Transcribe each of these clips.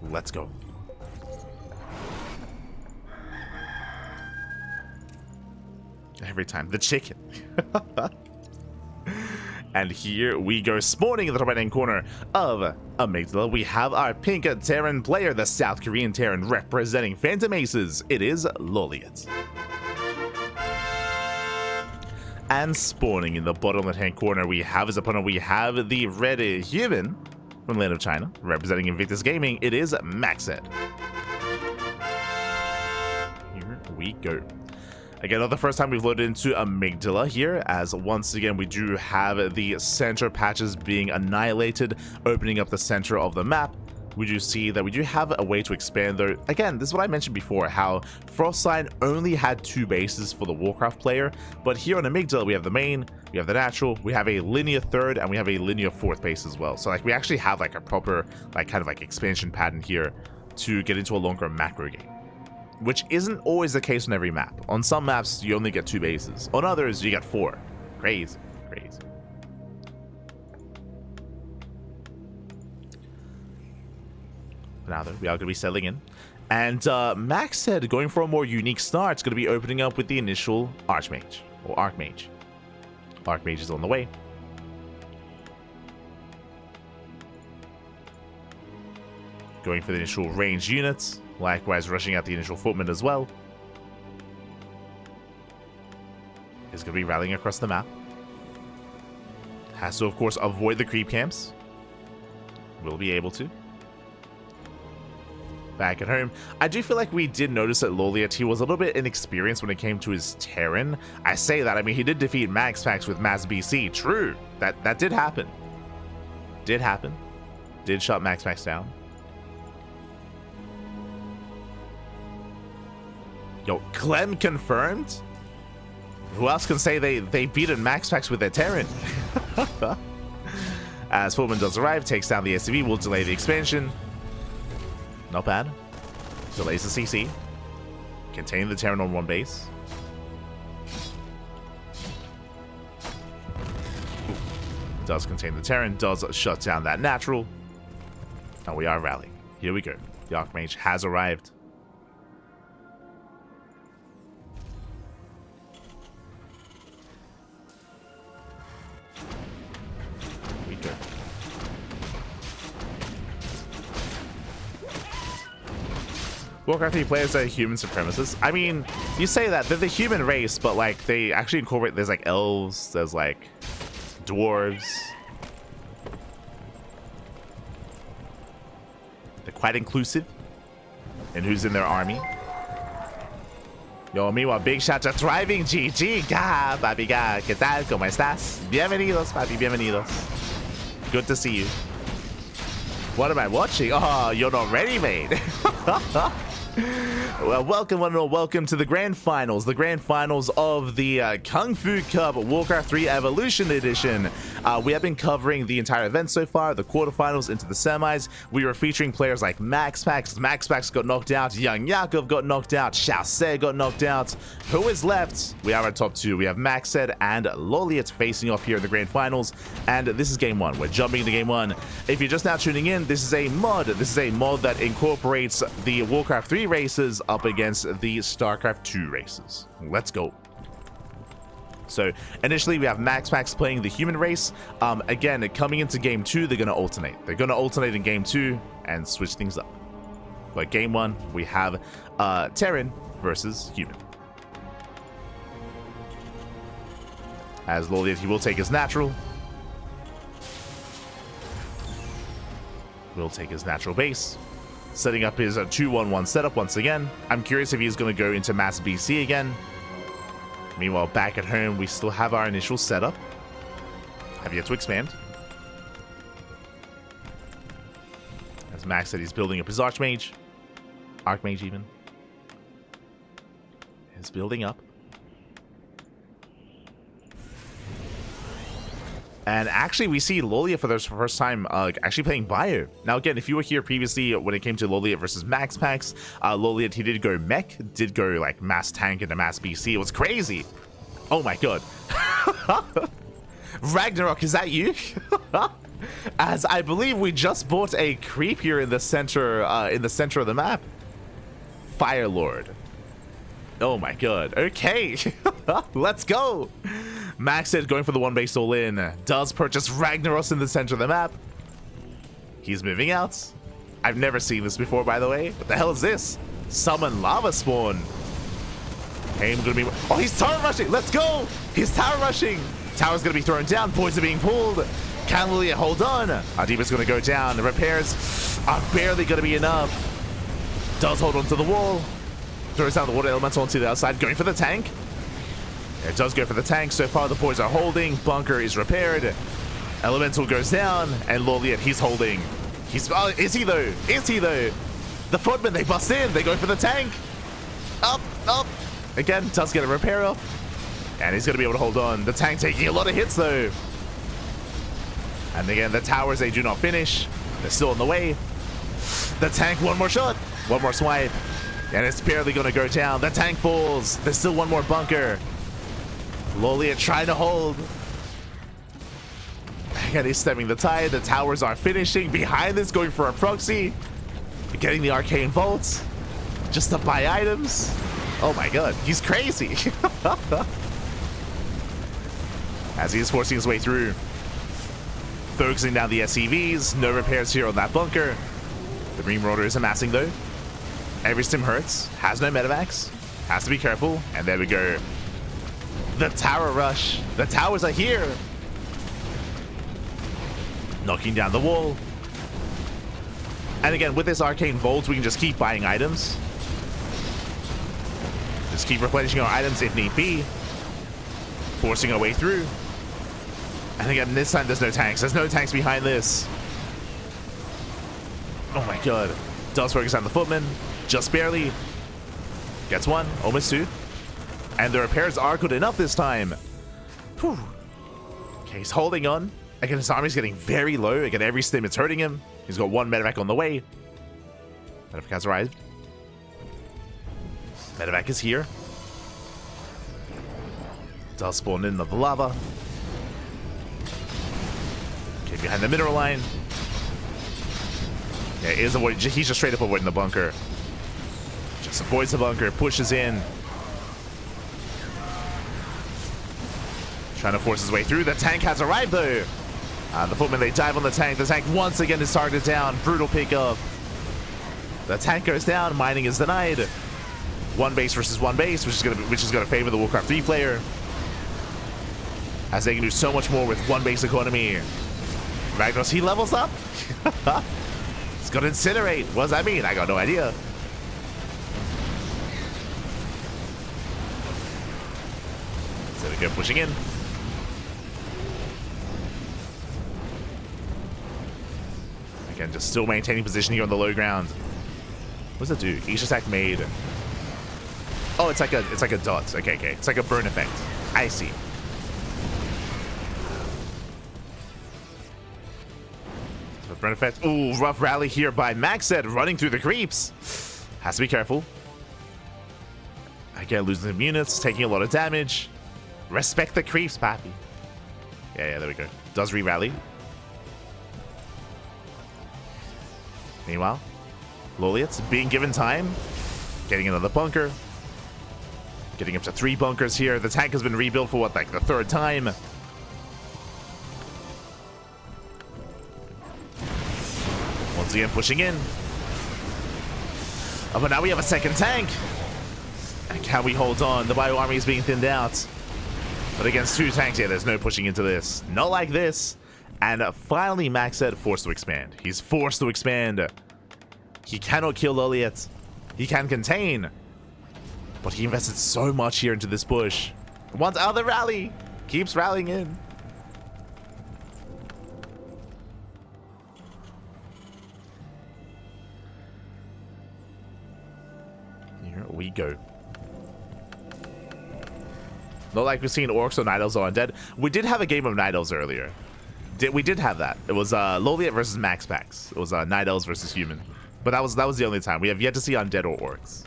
Let's go. Every time. The chicken. And here we go, spawning in the right-hand corner of Amygdala. We have our pink Terran player, the South Korean Terran representing Phantom Aces. It is LawLiet. And spawning in the bottom left-hand corner, we have his opponent. We have the red human from land of China, representing Invictus Gaming. It is MacSed. Here we go. Again, not the first time we've loaded into Amygdala here, as once again we do have the center patches being annihilated, opening up the center of the map. We do see that we do have a way to expand though. Again, this is what I mentioned before, how Frostline only had 2 bases for the Warcraft player, but here on Amygdala we have the main, we have the natural, we have a linear 3rd, and we have a linear 4th base as well. So like we actually have like a proper like kind of like expansion pattern here to get into a longer macro game, which isn't always the case on every map. On some maps, you only get 2 bases. On others, you get 4. Crazy, crazy. Now, though, we are going to be settling in. And MacSed, going for a more unique start, is going to be opening up with the initial Archmage, or Archmage. Archmage is on the way. Going for the initial ranged units. Likewise, rushing out the initial footman as well. Is going to be rallying across the map. Has to, of course, avoid the creep camps. Will be able to. Back at home, I do feel like we did notice that LawLiet, he was a little bit inexperienced when it came to his Terran. I say that, I mean, he did defeat MacSed with Mass BC. True. That did happen. Did happen. Did shut MacSed down. Yo, Clem confirmed? Who else can say they beat MacSed with their Terran? As Footman does arrive, takes down the SCV, will delay the expansion. Not bad. Delays the CC. Contain the Terran on 1 base. Does contain the Terran, does shut down that natural. And we are rallying. Here we go. The Archmage has arrived. Warcraft 3 players are human supremacists. I mean, you say that, they're the human race, but like they actually incorporate, there's like elves, there's like dwarves. They're quite inclusive in who's in their army. Yo, meanwhile, big shout to Thriving GG. Ga, papi, ga, ¿qué tal? ¿Cómo estás? Bienvenidos, papi, bienvenidos. Good to see you. What am I watching? Oh, you're not ready, mate. Well, welcome one and all, welcome to the grand finals of the KungFu Cup Warcraft 3 Evolution Edition. We have been covering the entire event so far, the quarterfinals into the semis. We were featuring players like MacSed got knocked out, Young Yakov got knocked out, Xiaose got knocked out. Who is left? We are at top 2. We have MacSed and LawLiet facing off here in the grand finals, and this is game 1. We're jumping into game 1. If you're just now tuning in, this is a mod. This is a mod that incorporates the Warcraft 3 races up against the StarCraft 2 races. Let's go. So initially we have MacSed playing the human race. Again, coming into game 2, they're going to alternate. They're going to alternate in game 2 and switch things up. But game 1, we have Terran versus human. As LawLiet, he will take his natural. Will take his natural base. Setting up his 2-1-1 setup once again. I'm curious if he's going to go into Mass BC again. Meanwhile, back at home, we still have our initial setup. Have yet to expand. As Max said, he's building up his Archmage. Archmage even. Is building up. And actually, we see LawLiet for the first time actually playing Bio. Now, again, if you were here previously when it came to LawLiet versus MacSed, LawLiet, he did go mech, did go like mass tank into mass BC. It was crazy. Oh my god. Ragnarok, is that you? As I believe we just bought a creep here in the center of the map. Fire Lord. Oh my god. Okay. Let's go. MacSed going for the one base all in. Does purchase Ragnaros in the center of the map. He's moving out. I've never seen this before, by the way. What the hell is this? Summon lava spawn. Hey, I'm gonna be. Oh, he's tower rushing. Let's go. He's tower rushing. Tower's gonna be thrown down. Points are being pulled. Can LawLiet hold on? Our D.Va's gonna go down. The repairs are barely gonna be enough. Does hold on to the wall. Throws down the water elemental onto the outside. Going for the tank. It does go for the tank. So far, the boys are holding. Bunker is repaired. Elemental goes down. And LawLiet, he's holding. Is he though? Is he though? The footmen, they bust in. They go for the tank. Up, up. Again, does get a repair up. And he's going to be able to hold on. The tank taking a lot of hits though. And again, the towers, they do not finish. They're still on the way. The tank, one more shot. One more swipe. And it's barely going to go down. The tank falls. There's still one more bunker. LawLiet trying to hold. Again, he's stemming the tide. The towers are finishing. Behind this, going for a proxy. Getting the arcane vaults. Just to buy items. Oh my god, he's crazy. As he is forcing his way through. Focusing down the SCVs. No repairs here on that bunker. The Green Marauder is amassing though. Every stim hurts. Has no medevacs. Has to be careful. And there we go. The tower rush. The towers are here. Knocking down the wall. And again, with this arcane vault, we can just keep buying items. Just keep replenishing our items if need be. Forcing our way through. And again, this time there's no tanks. There's no tanks behind this. Oh my god. Does focus on the footman. Just barely. Gets one. Almost two. And the repairs are good enough this time. Whew. Okay, he's holding on. Again, his army's getting very low. Again, every stim it's hurting him. He's got one medevac on the way. Medevac has arrived. Medevac is here. Does spawn in the lava. Okay, behind the mineral line. Yeah, he's just straight up avoiding the bunker. Just avoids the bunker, pushes in. Trying to force his way through. The tank has arrived though. The footmen, they dive on the tank. The tank once again is targeted down. Brutal pickup. The tank goes down. Mining is denied. One base versus one base, which is gonna favor the Warcraft 3 player. As they can do so much more with one base economy. Ragnaros, he levels up. He's got Incinerate. What does that mean? I got no idea. So we go pushing in. Again, just still maintaining position here on the low ground. What does it do? Each attack made. Oh, it's like a dot. Okay. It's like a burn effect. I see. So burn effect. Ooh, rough rally here by MacSed, running through the creeps. Has to be careful. Again, losing some units, taking a lot of damage. Respect the creeps, pappy. Yeah, there we go. Does re-rally. Meanwhile, LawLiet's being given time. Getting another bunker. Getting up to 3 bunkers here. The tank has been rebuilt for what, like the 3rd time? Once again, pushing in. Oh, but now we have a 2nd tank. And can we hold on? The bio army is being thinned out. But against 2 tanks, yeah, there's no pushing into this. Not like this. And finally, MacSed forced to expand. He's forced to expand. He cannot kill LawLiet. He can contain. But he invested so much here into this bush. Wants out of the rally. Keeps rallying in. Here we go. Not like we've seen orcs or night elves or undead. We did have a game of night elves earlier. We did have that. It was LawLiet versus Max Packs. It was night elves versus human. But that was the only time. We have yet to see undead or orcs.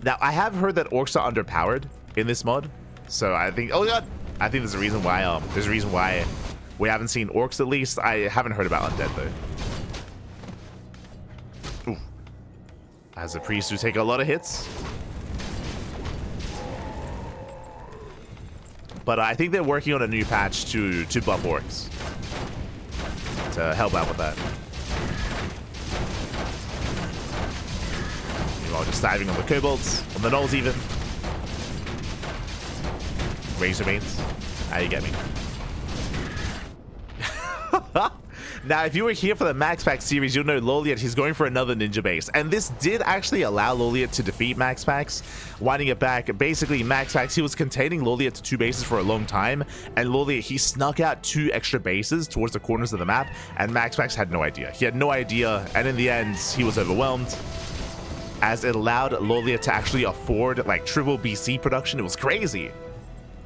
Now, I have heard that orcs are underpowered in this mod. So I think, oh god, I think there's a reason why We haven't seen orcs, at least. I haven't heard about undead, though. Ooh. As the priests do take a lot of hits. But I think they're working on a new patch to buff orcs. To help out with that. Meanwhile, just diving on the kobolds, on the gnolls even. Razor mains. How you get me? Now, if you were here for the Max Pack series, you'll know LawLiet, he's going for another ninja base. And this did actually allow LawLiet to defeat Max Packs, winding it back. Basically, Max Packs, he was containing LawLiet to 2 bases for a long time. And LawLiet, he snuck out 2 extra bases towards the corners of the map. And Max Packs had no idea. He had no idea. And in the end, he was overwhelmed. As it allowed LawLiet to actually afford like triple BC production. It was crazy.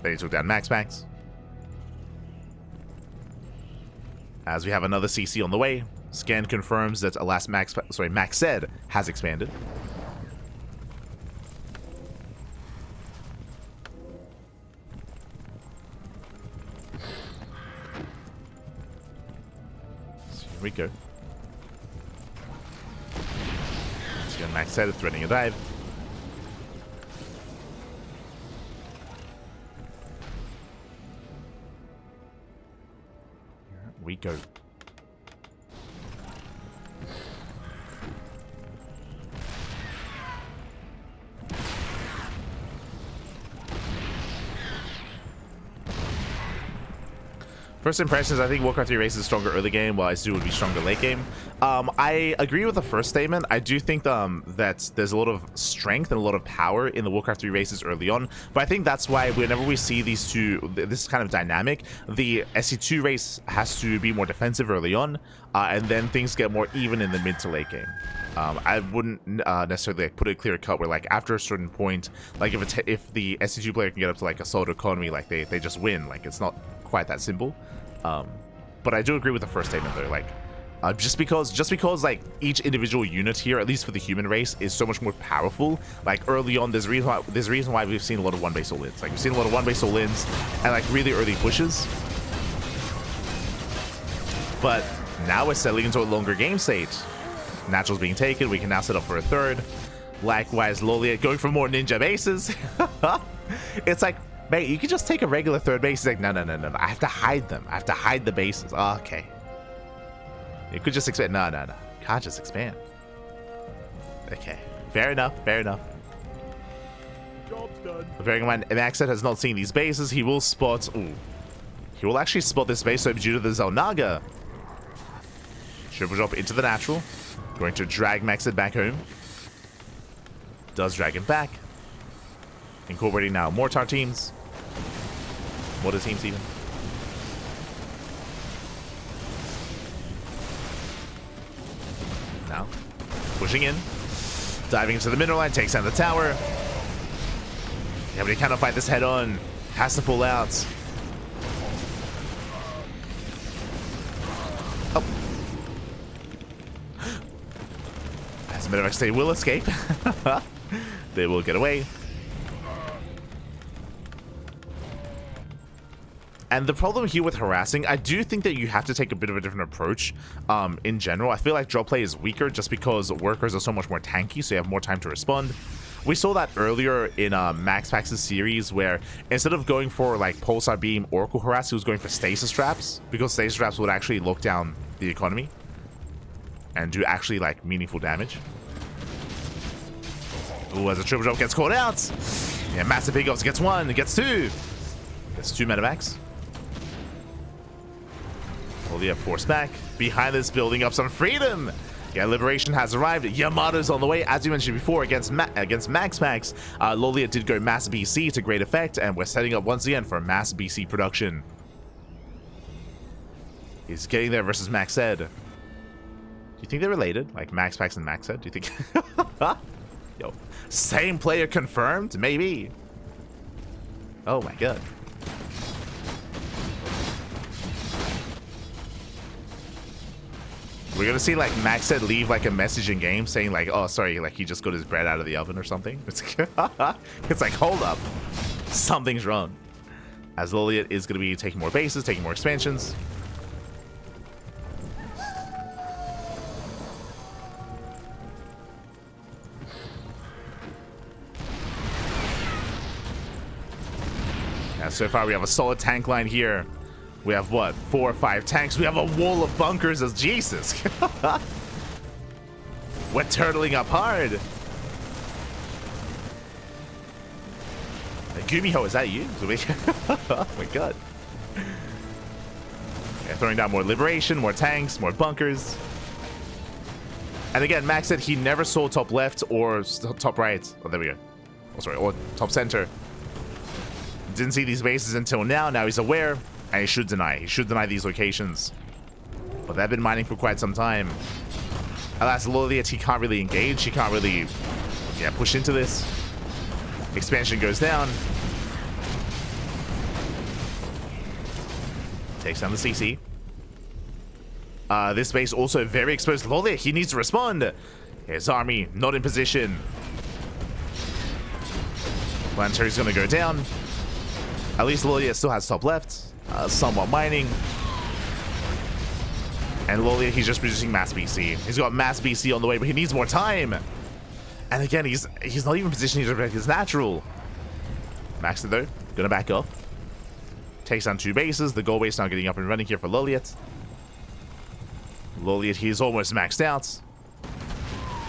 Then he took down Max Packs. As we have another CC on the way, scan confirms that alas MacSed has expanded. So here we go. See on MacSed threatening a dive. We go. First impressions, I think Warcraft 3 race is stronger early game, while SC2 would be stronger late game. I agree with the first statement. I do think that there's a lot of strength and a lot of power in the Warcraft 3 races early on, but I think that's why whenever we see these two, this kind of dynamic, the SC2 race has to be more defensive early on, and then things get more even in the mid to late game. I wouldn't necessarily like put it clear cut where like after a certain point, like if the SC2 player can get up to like a solid economy, like they just win. Like it's not quite that simple. But I do agree with the first statement there. Like just because like each individual unit here, at least for the human race, is so much more powerful. Like early on, there's a reason why we've seen a lot of 1-base all-ins. Like we've seen a lot of 1-base all-ins and like really early pushes. But now we're settling into a longer game state. Natural's being taken. We can now set up for a third. Likewise, LawLiet going for more ninja bases. It's like, mate, you can just take a regular third base. He's like, no. I have to hide them. I have to hide the bases. Oh, okay. You could just expand. No. Can't just expand. Okay. Fair enough. Job's done. Bearing in mind, MacSed has not seen these bases. He will spot... Ooh. He will actually spot this base, so due to the Zelnaga. Triple drop into the natural. Going to drag MacSed back home. Does drag him back. Incorporating now Mortar teams. Mortar teams even. Now, pushing in. Diving into the mineral line, takes down the tower. Yeah, but he cannot fight this head on. Has to pull out. Oh. As a matter of fact, they will escape. They will get away. And the problem here with harassing, I do think that you have to take a bit of a different approach in general. I feel like drop play is weaker just because workers are so much more tanky, so you have more time to respond. We saw that earlier in Max Pax's series where instead of going for like Pulsar Beam, Oracle Harass, he was going for Stasis Traps because Stasis Traps would actually lock down the economy and do actually like meaningful damage. Ooh, as a triple drop gets caught out. Yeah, massive big ups gets 1, gets 2. Gets 2 metamax. LawLiet forced back. Behind this, building up some freedom. Yeah, Liberation has arrived. Yamato's on the way. As you mentioned before, against Max Packs, LawLiet did go mass BC to great effect, and we're setting up once again for mass BC production. He's getting there versus MacSed. Do you think they're related? Like Max Packs and MacSed? Do you think? Yo, same player confirmed? Maybe. Oh my god. We're gonna see like MacSed leave like a message in game saying like, oh sorry, like he just got his bread out of the oven or something. It's like, hold up, something's wrong. As LawLiet is gonna be taking more bases, taking more expansions. And so far, we have a solid tank line here. We have, what, 4 or 5 tanks. We have a wall of bunkers as Jesus. We're turtling up hard. Gumiho, is that you? Oh my god. Yeah, throwing down more liberation, more tanks, more bunkers. And again, Max said he never saw top left or top right. Oh, there we go. Oh, sorry, or top center. Didn't see these bases until now. Now he's aware, and he should deny. He should deny these locations. But they've been mining for quite some time. Alas, LawLiet, he can't really engage. He can't really, yeah, push into this. Expansion goes down. Takes down the CC. This base also very exposed. LawLiet, he needs to respond. His army not in position. Planetary's gonna go down. At least LawLiet still has top left. Somewhat mining. And LawLiet, he's just producing mass BC. He's got mass BC on the way, but he needs more time. And again, he's not even positioning to protect his natural. MacSed though, gonna back up. Takes down 2 bases. The goal base now getting up and running here for LawLiet. LawLiet, he's almost maxed out.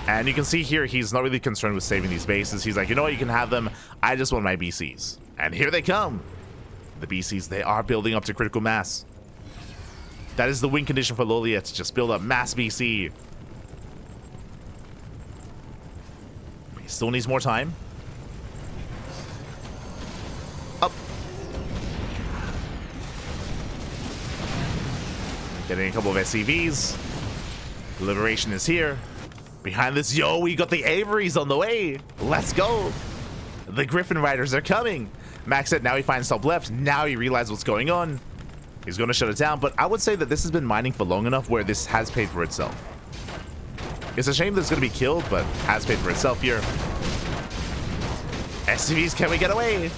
And you can see here, he's not really concerned with saving these bases. He's like, you know what, you can have them. I just want my BCs. And here they come. The BCs, they are building up to critical mass. That is the win condition for LawLiet. Just build up mass BC. He still needs more time. Up. Getting a couple of SCVs. Liberation is here. Behind this, yo, we got the Averys on the way. Let's go. The Griffin Riders are coming. Max said now he finds top left. Now he realizes what's going on. He's going to shut it down. But I would say that this has been mining for long enough where this has paid for itself. It's a shame that it's going to be killed, but has paid for itself here. SCVs, can we get away?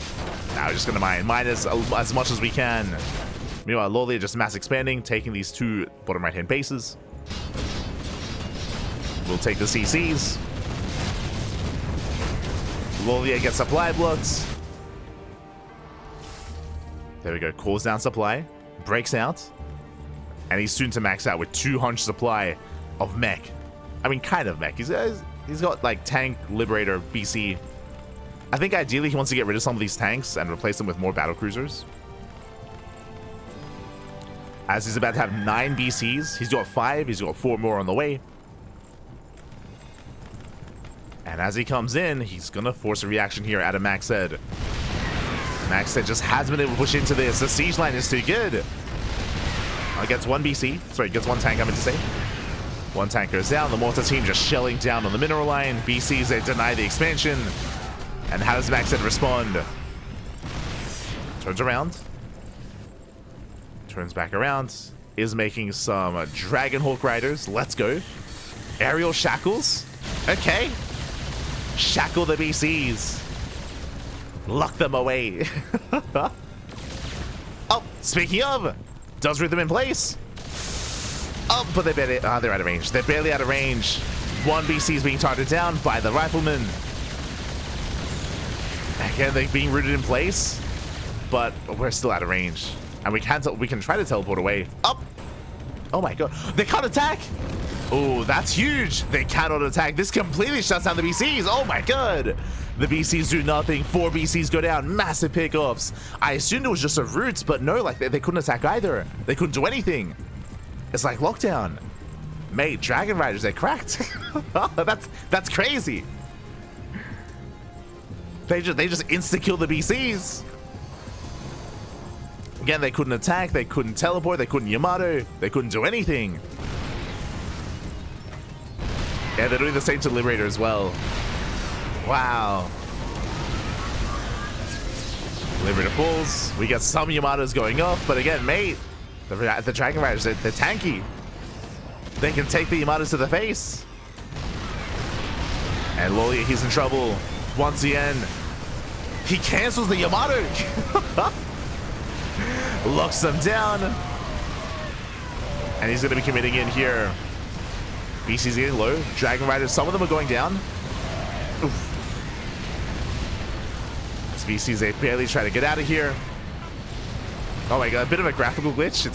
Now we're just going to mine as much as we can. Meanwhile, LawLiet just mass expanding, taking these 2 bottom right-hand bases. We'll take the CCs. LawLiet gets supply blocks. There we go. Calls down supply. Breaks out. And he's soon to max out with 200 supply of mech. I mean, kind of mech. He's got like tank, liberator, BC. I think ideally he wants to get rid of some of these tanks and replace them with more battle cruisers. As he's about to have 9 BCs. He's got 5. He's got 4 more on the way. And as he comes in, he's going to force a reaction here out of MacSed. MacSed just hasn't been able to push into this. The siege line is too good. Gets 1 BC. Sorry, gets 1 tank, I meant to say. 1 tank goes down. The mortar team just shelling down on the mineral line. BCs, they deny the expansion. And how does MacSed respond? Turns around. Turns back around. Is making some Dragonhawk Riders. Let's go. Aerial shackles. Okay. Shackle the BCs. Lock them away. Oh, speaking of, does rhythm in place. Oh, but they're out of range. They're barely out of range. 1 BC is being targeted down by the rifleman. Again, they're being rooted in place, but we're still out of range. And we can try to teleport away. Up. Oh my god. They can't attack. Oh, that's huge. They cannot attack. This completely shuts down the BCs. Oh my god. The BCs do nothing. 4 BCs go down. Massive pickoffs. I assumed it was just a route, but no, like they couldn't attack either. They couldn't do anything. It's like lockdown. Mate, Dragon Riders, they're cracked. That's crazy. They just insta-kill the BCs. Again, they couldn't attack, they couldn't teleport, they couldn't Yamato, they couldn't do anything. Yeah, they're doing the same to Liberator as well. Wow. Liberator falls. We get some Yamatos going off, but again, mate, the Dragon Riders, they're tanky. They can take the Yamatos to the face. And LawLiet, he's in trouble. Once again, he cancels the Yamato. Locks them down. And he's going to be committing in here. BC's getting low. Dragon Riders, some of them are going down. Oof. These BCs, they barely try to get out of here. Oh my god, a bit of a graphical glitch.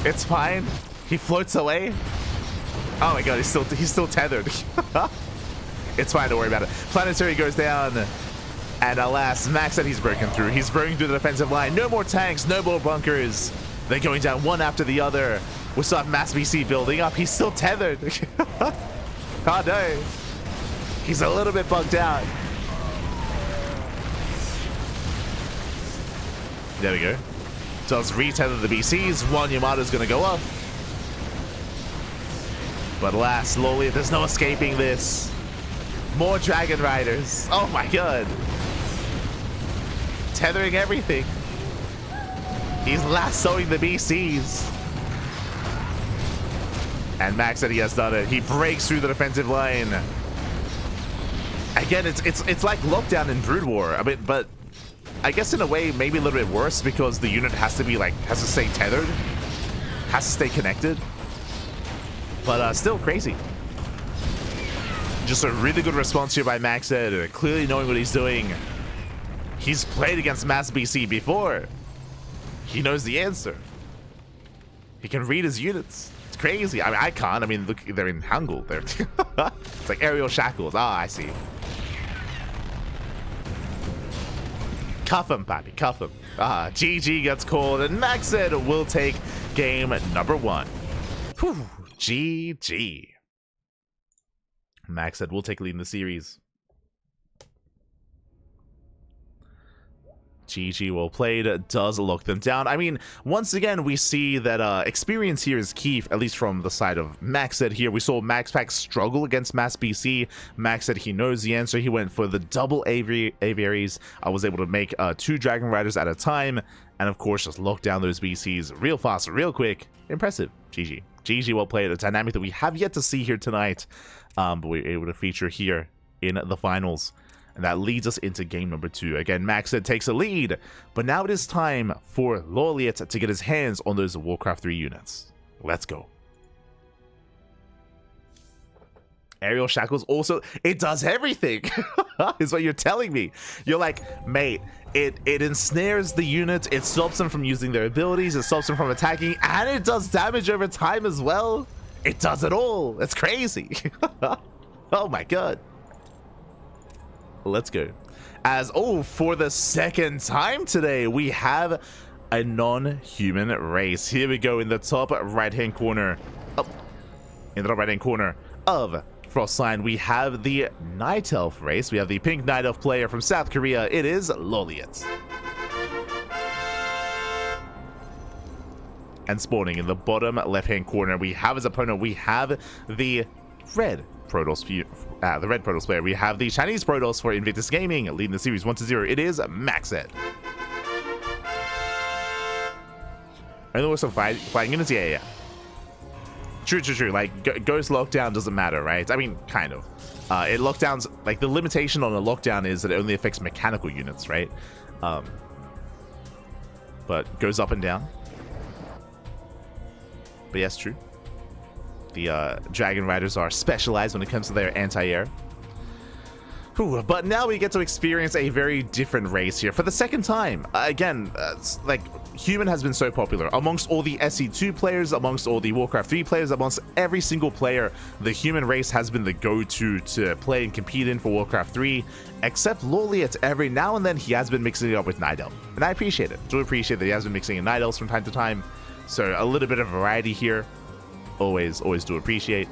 It's fine. He floats away. Oh my god, he's still tethered. It's fine, don't worry about it. Planetary goes down. And alas, MacSed, he's broken through. He's breaking through the defensive line. No more tanks, no more bunkers. They're going down one after the other. We still have MassBC building up. He's still tethered. Oh no. He's a little bit bugged out. There we go. Does retether the BCs. One Yamato's gonna go up. But alas, LawLiet, there's no escaping this. More Dragon Riders. Oh my god. Tethering everything. He's lassoing the BCs. And MacSed, he has done it. He breaks through the defensive line. Again, it's like Lockdown in Brood War. I mean, but I guess in a way maybe a little bit worse because the unit has to stay tethered, has to stay connected. But still crazy. Just a really good response here by MacSed, clearly knowing what he's doing. He's played against MassBC before. He knows the answer. He can read his units. It's crazy. I mean, I can't. I mean, look, they're in Hangul. It's like aerial shackles. Ah, I see. Cuff him, Pappy. Cuff him. Ah, GG gets called, and MacSed will take game number 1. Whew. GG. MacSed will take lead in the series. GG, well played, does lock them down. I mean, once again, we see that experience here is key, at least from the side of MacSed here. We saw MaxPack struggle against MassBC. MacSed, he knows the answer. He went for the double aviaries. I was able to make 2 Dragon Riders at a time. And of course, just lock down those BCs real fast, real quick. Impressive. GG. GG, well played. A dynamic that we have yet to see here tonight. But we're able to feature here in the finals. And that leads us into game number 2. Again, MacSed takes a lead, but now it is time for LawLiet to get his hands on those Warcraft 3 units. Let's go. Aerial Shackles also, it does everything, is what you're telling me. You're like, mate, it ensnares the unit, it stops them from using their abilities, it stops them from attacking, and it does damage over time as well. It does it all. It's crazy. Oh my god. Let's go. As for the second time today, we have a non-human race. Here we go in the top right-hand corner. In the top right-hand corner of Frostline, we have the Night Elf race. We have the pink Night Elf player from South Korea. It is LawLiet. And spawning in the bottom left-hand corner, we have his opponent. We have the red Protoss player. We have the Chinese Protoss for Invictus Gaming, leading the series 1-0. It is MacSed. And there was some flying units. Yeah. True. Like Ghost Lockdown doesn't matter, right? I mean, kind of. It lockdowns, like the limitation on a lockdown is that it only affects mechanical units, right? But goes up and down. But yes, true. The Dragon Riders are specialized when it comes to their anti-air. But now we get to experience a very different race here for the second time. Again, like, human has been so popular amongst all the SC2 players, amongst all the Warcraft 3 players, amongst every single player. The human race has been the go-to to play and compete in for Warcraft 3, except LawLiet. Every now and then he has been mixing it up with Night Elf, and I appreciate it. Do appreciate that he has been mixing in Night Elves from time to time. So a little bit of variety here. Always do appreciate.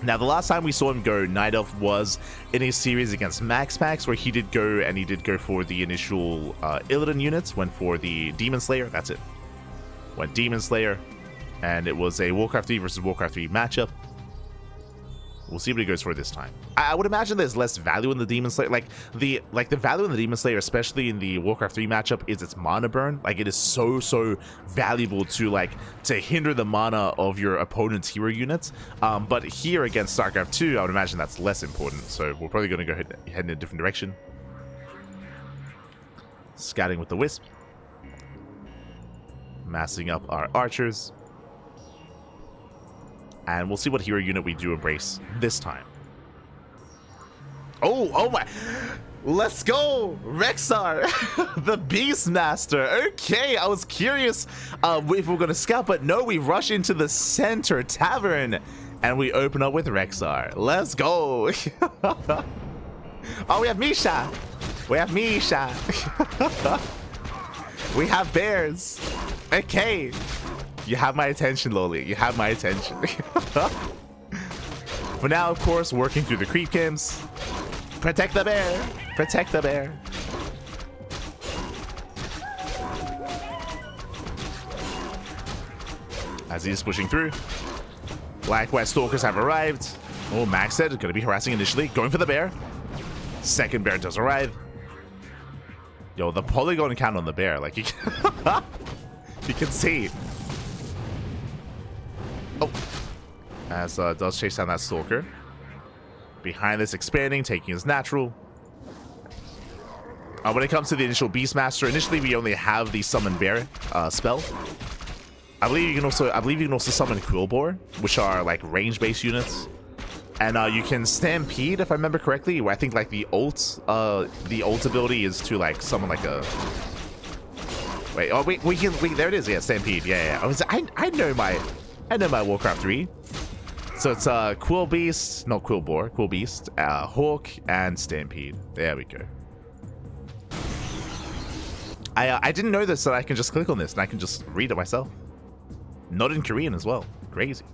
Now, the last time we saw him go Night Elf was in a series against MaxPax, where he did go for the initial Illidan units, went for the Demon Slayer, that's it. Went Demon Slayer, and it was a Warcraft 3 versus Warcraft 3 matchup. We'll see what he goes for this time. I would imagine there's less value in the Demon Slayer. Like the value in the Demon Slayer, especially in the Warcraft 3 matchup, is its mana burn. Like, it is so valuable to hinder the mana of your opponent's hero units. But here against StarCraft 2, I would imagine that's less important. So we're probably going to go head in a different direction. Scouting with the Wisp. Massing up our archers. And we'll see what hero unit we do embrace this time. Oh my. Let's go, Rexar, the Beastmaster. Okay, I was curious if we were gonna scout, but no, we rush into the center tavern and we open up with Rexar. Let's go. Oh, we have Misha. We have Misha. We have bears. Okay, you have my attention, LawLiet. You have my attention. For now, of course, working through the creep camps. Protect the bear. Protect the bear. As he's pushing through. Likewise, stalkers have arrived. Oh, MacSed going to be harassing initially. Going for the bear. Second bear does arrive. Yo, the polygon count on the bear. Like, you can, you can see. Oh. As does chase down that stalker. Behind this, expanding, taking his natural. When it comes to the initial Beastmaster, initially we only have the summon bear spell. I believe you can also summon Quillbore, which are like range-based units. And you can Stampede, if I remember correctly. Where I think like the ult ability is to like summon like a. Wait, oh wait, there it is. Yeah, Stampede. Yeah. I know my Warcraft 3. So it's Quill Beast, not Quillbore, Quill Beast, Hawk, and Stampede. There we go. I didn't know this, that I can just click on this and I can just read it myself. Not in Korean as well. Crazy.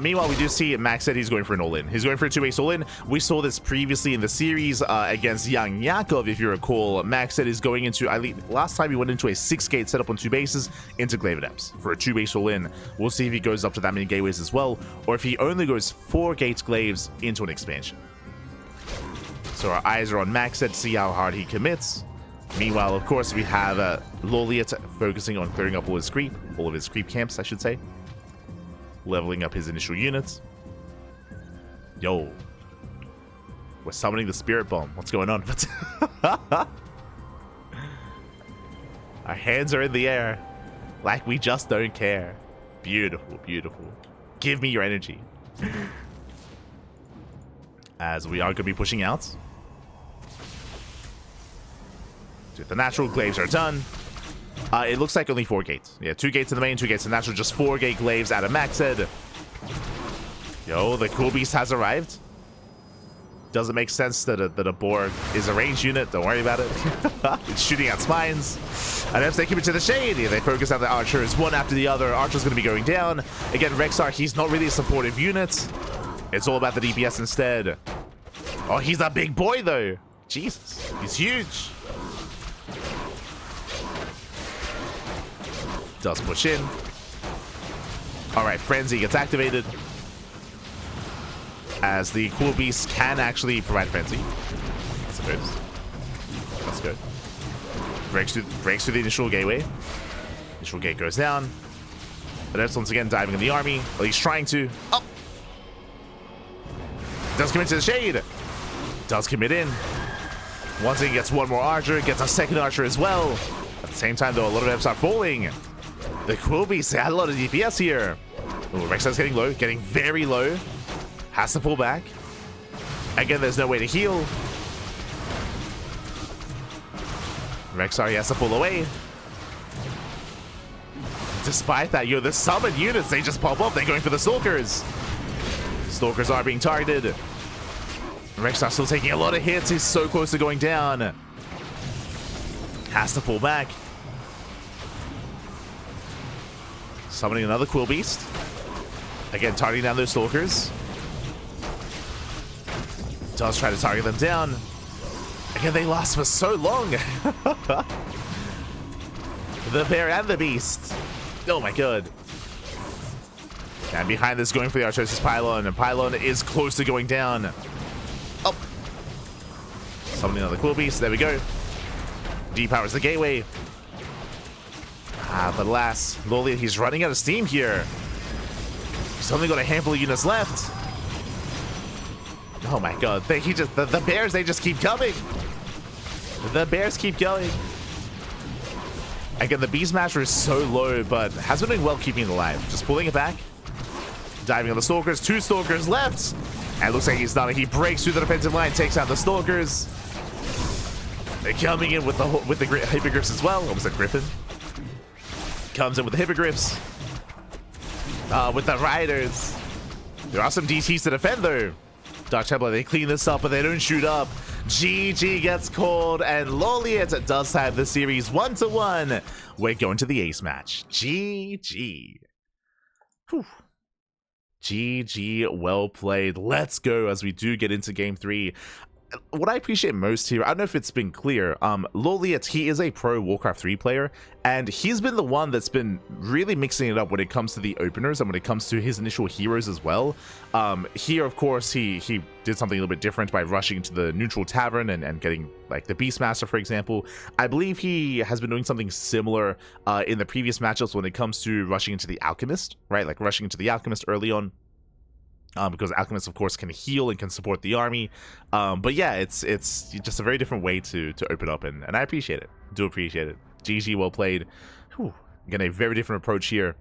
Meanwhile, we do see MacSed he's going for an all-in. He's going for a 2-base all-in. We saw this previously in the series against Young Yakov, if you recall. MacSed is going into, last time he went into a 6-gate setup on 2 bases into Glaive Adepts for a 2-base all-in. We'll see if he goes up to that many gateways as well, or if he only goes 4-gate Glaives into an expansion. So our eyes are on MacSed to see how hard he commits. Meanwhile, of course, we have LawLiet focusing on clearing up all of his creep camps, I should say. Leveling up his initial units. Yo. We're summoning the Spirit Bomb. What's going on? Our hands are in the air. Like we just don't care. Beautiful, beautiful. Give me your energy. As we are going to be pushing out. Dude, the natural glaives are done. It looks like only 4 gates. Yeah, 2 gates in the main, 2 gates in the natural, just 4-gate glaives out of MacSed. Yo, the Cool Beast has arrived. Doesn't make sense that a boar is a ranged unit. Don't worry about it. It's shooting out spines. And as they keep it to the shade, they focus on the archers one after the other. Archer's going to be going down. Again, Rexar, he's not really a supportive unit. It's all about the DPS instead. Oh, he's a big boy, though. Jesus, he's huge. Does push in. Alright, Frenzy gets activated. As the Cool Beast can actually provide Frenzy. That's good. That's good. Breaks through the initial gateway. Initial gate goes down. Adepts once again diving in the army. Well, he's trying to. Oh! Does commit to the shade. Does commit in. Once he gets one more archer, gets a second archer as well. At the same time, though, a lot of adepts are falling. The Quill Beast had a lot of DPS here. Ooh, Rexar's getting low, getting very low. Has to pull back. Again, there's no way to heal. Rexar, he has to pull away. Despite that, yo, the summon units, they just pop up. They're going for the Stalkers. Stalkers are being targeted. Rexar still taking a lot of hits. He's so close to going down. Has to pull back. Summoning another Quill Beast. Again, targeting down those Stalkers. Does try to target them down. Again, they last for so long. The bear and the beast. Oh my god. And behind this, going for the Archosis Pylon. And Pylon is close to going down. Oh. Summoning another Quill Beast. There we go. Depowers the gateway. But alas, LawLiet, he's running out of steam here. He's only got a handful of units left. Oh my god, the bears, they just keep coming. The bears keep going. Again, the Beastmaster is so low, but has been doing well keeping it alive. Just pulling it back. Diving on the Stalkers, 2 Stalkers left. And it looks like he's done it. He breaks through the defensive line, takes out the Stalkers. They're coming in with the Hippogriffs as well. Almost a Griffin. Comes in with the Hippogriffs. With the Riders. There are some DTs to defend though. Dark Templar, they clean this up, but they don't shoot up. GG gets called, and LawLiet does have the series 1-1. We're going to the ace match. GG. Whew. GG, well played. Let's go as we do get into game 3. What I appreciate most here, I don't know if it's been clear, LawLiet, he is a pro Warcraft 3 player, and he's been the one that's been really mixing it up when it comes to the openers and when it comes to his initial heroes as well. Here, of course, he did something a little bit different by rushing into the neutral tavern and getting, like, the Beastmaster, for example. I believe he has been doing something similar in the previous matchups when it comes to rushing into the Alchemist, right? Like, rushing into the Alchemist early on. Because Alchemists, of course, can heal and can support the army. But yeah, it's just a very different way to open up, and I appreciate it. Do appreciate it. GG, well played. Whew. Again, a very different approach here.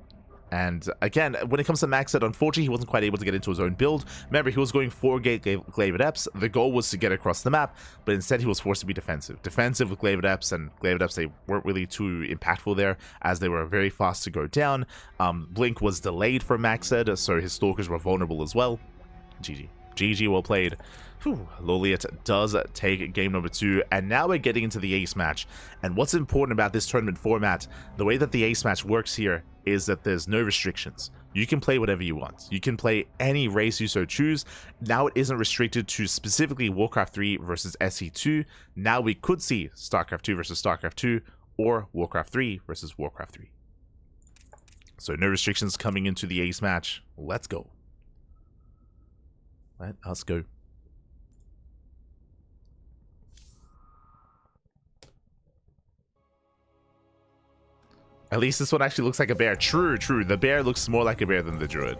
And again, when it comes to MacSed, unfortunately, he wasn't quite able to get into his own build. Remember, he was going 4-gate Glaive Adepts. The goal was to get across the map, but instead he was forced to be defensive. Defensive with Glaive Adepts, and Glaive Adepts, they weren't really too impactful there, as they were very fast to go down. Blink was delayed for MacSed, so his Stalkers were vulnerable as well. GG. GG, well played. LawLiet does take game number 2, and now we're getting into the ace match. And what's important about this tournament format, the way that the ace match works here, is that there's no restrictions. You can play whatever you want. You can play any race you so choose. Now it isn't restricted to specifically Warcraft 3 versus SC2. Now we could see StarCraft 2 versus StarCraft 2, or Warcraft 3 versus Warcraft 3. So no restrictions coming into the ace match. Let's go. Let us go. At least this one actually looks like a bear. True, true. The bear looks more like a bear than the druid.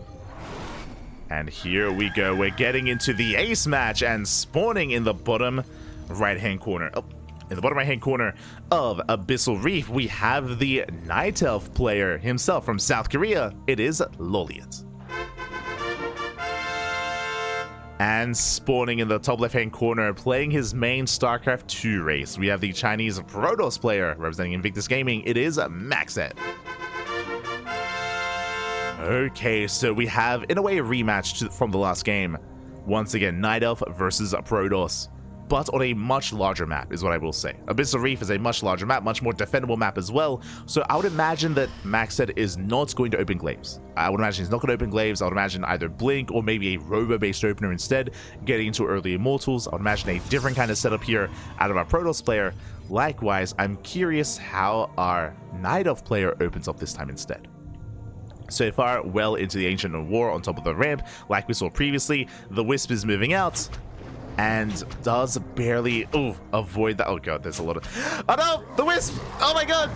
And here we go. We're getting into the ace match, and spawning in the bottom right-hand corner. Oh, in the bottom right-hand corner of Abyssal Reef, we have the Night Elf player himself from South Korea. It is LawLiet. And spawning in the top left-hand corner, playing his main StarCraft 2 race, we have the Chinese Protoss player representing Invictus Gaming. It is MacSed. Okay, so we have, in a way, a rematch from the last game. Once again, Night Elf versus Protoss, but on a much larger map, is what I will say. Abyssal Reef is a much larger map, much more defendable map as well. So I would imagine that MacSed is not going to open Glaives. I would imagine he's not going to open Glaives. I would imagine either Blink or maybe a Robo-based opener instead, getting into early Immortals. I would imagine a different kind of setup here out of our Protoss player. Likewise, I'm curious how our Night Elf player opens up this time instead. So far, well into the Ancient of War on top of the ramp, like we saw previously. The Wisp is moving out, and does barely avoid that. Oh god, there's a lot of, oh no, the Wisp, oh my god,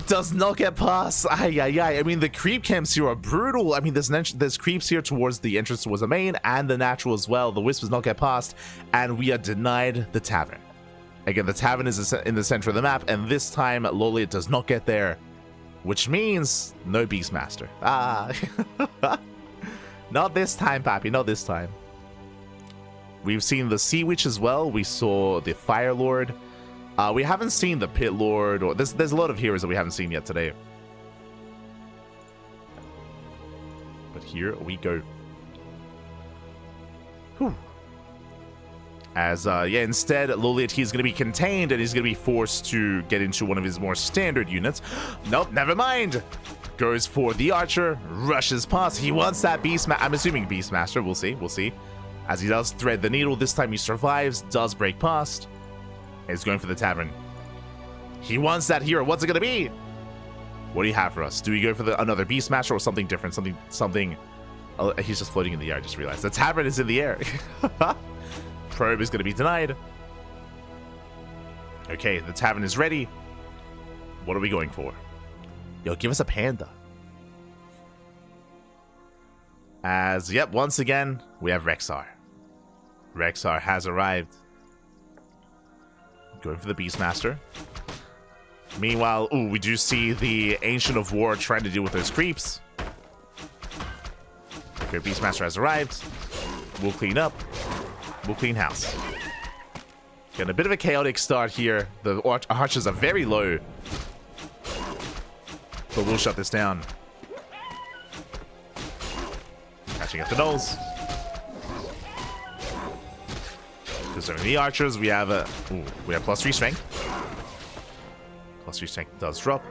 does not get past. I mean, the creep camps here are brutal. I mean, there's creeps here towards the entrance towards the main and the natural as well. The Wisp does not get past, and we are denied the tavern. Again, the tavern is in the center of the map, and this time LawLiet does not get there, which means no Beastmaster. Not this time, Pappy, not this time. We've seen the Sea Witch as well. We saw the Fire Lord. We haven't seen the Pit Lord, or there's a lot of heroes that we haven't seen yet today. But here we go. Whew. As instead LawLiet, he's going to be contained, and he's going to be forced to get into one of his more standard units. Nope, never mind. Goes for the Archer, rushes past. He wants that Beastmaster. I'm assuming Beastmaster. We'll see. We'll see. As he does thread the needle, this time he survives, does break past, and he's going for the tavern. He wants that hero. What's it going to be? What do you have for us? Do we go for another Beastmaster or something different? Something. Oh, he's just floating in the air. I just realized the tavern is in the air. Probe is going to be denied. Okay, the tavern is ready. What are we going for? Yo, give us a panda. As, yep, once again, we have Rexar. Rexar has arrived. Going for the Beastmaster. Meanwhile, we do see the Ancient of War trying to deal with those creeps. Okay, Beastmaster has arrived. We'll clean up. We'll clean house. Getting a bit of a chaotic start here. The archers are very low. But we'll shut this down. Catching up the nulls. Concerning the archers, we have a we have +3 strength. +3 strength does drop.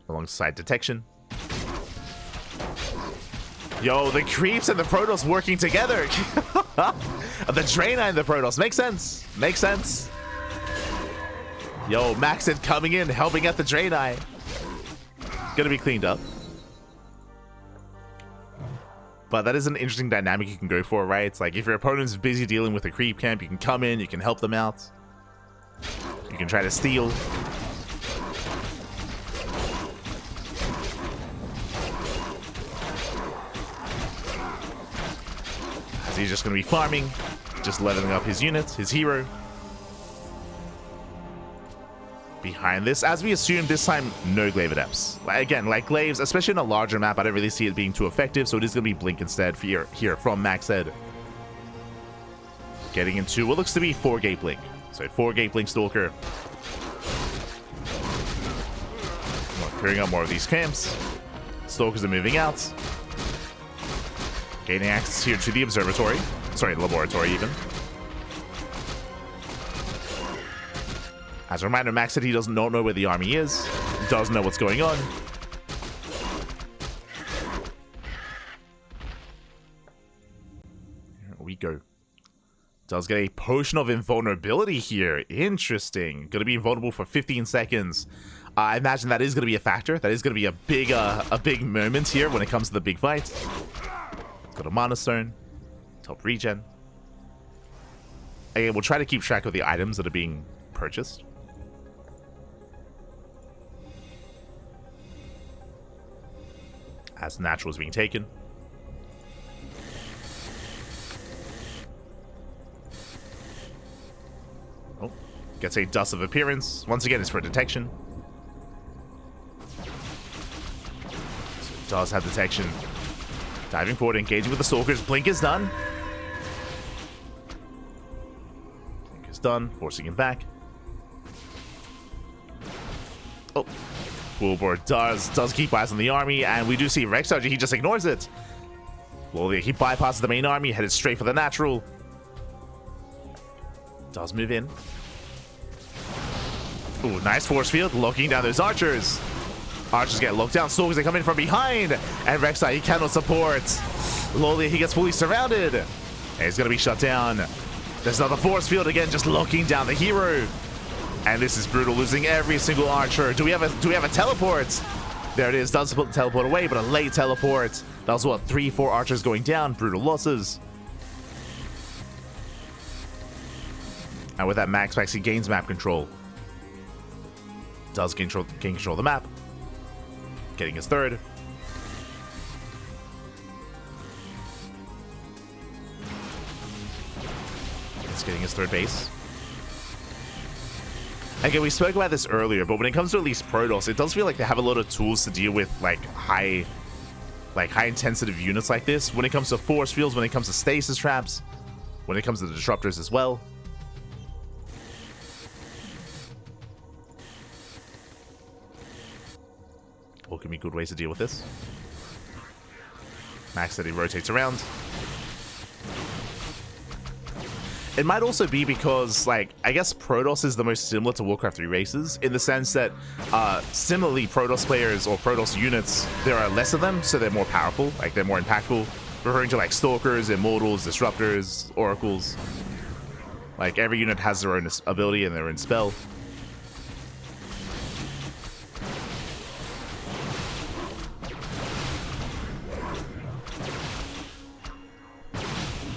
Alongside detection. Yo, the creeps and the Protoss working together. The Draenei and the Protoss. Makes sense. Makes sense. Yo, MacSed coming in, helping out the Draenei. Gonna be cleaned up. But that is an interesting dynamic you can go for, right? It's like if your opponent's busy dealing with a creep camp, you can come in, you can help them out. You can try to steal. He's just going to be farming, just leveling up his units, his hero. Behind this, as we assume this time, no glaive adepts. Again, like glaives, especially in a larger map, I don't really see it being too effective, so it is going to be blink instead here from MacSed. Getting into what looks to be 4-gate blink. So 4-gate blink stalker. Clearing up more of these camps. Stalkers are moving out. Gaining access here to the observatory. Sorry, laboratory even. As a reminder, Max said he doesn't know where the army is. Doesn't know what's going on. Here we go. Does get a potion of invulnerability here. Interesting. Going to be invulnerable for 15 seconds. I imagine that is going to be a factor. That is going to be a big moment here when it comes to the big fight. Got a mana stone, top regen. Again, we'll try to keep track of the items that are being purchased. As natural is being taken. Oh, gets a dust of appearance. Once again, it's for detection. So it does have detection. Diving forward, engaging with the stalkers. Blink is done. Blink is done. Forcing him back. Oh. Wilbur does keep eyes on the army, and we do see Rexarch. He just ignores it. Well, he bypasses the main army, headed straight for the natural. Does move in. Ooh, nice force field. Locking down those archers. Archers get locked down. Stalkers, they come in from behind. And Rek'Sai, he cannot support. LawLiet, he gets fully surrounded. And he's going to be shut down. There's another force field again, just locking down the hero. And this is brutal, losing every single archer. Do we have a teleport? There it is. Does put the teleport away, but a late teleport. That was what, 3-4 archers going down. Brutal losses. And with that, Max he gains map control. Does gain control of the map. Getting his third. He's getting his third base. Again, we spoke about this earlier, but when it comes to at least Protoss, it does feel like they have a lot of tools to deal with like high intensity units like this. When it comes to force fields, when it comes to stasis traps, when it comes to the disruptors as well. All can be good ways to deal with this. Max said he rotates around. It might also be because, like, I guess Protoss is the most similar to Warcraft 3 races, in the sense that, similarly, Protoss players or Protoss units, there are less of them, so they're more powerful, like, they're more impactful. Referring to, like, Stalkers, Immortals, Disruptors, Oracles. Like, every unit has their own ability and their own spell.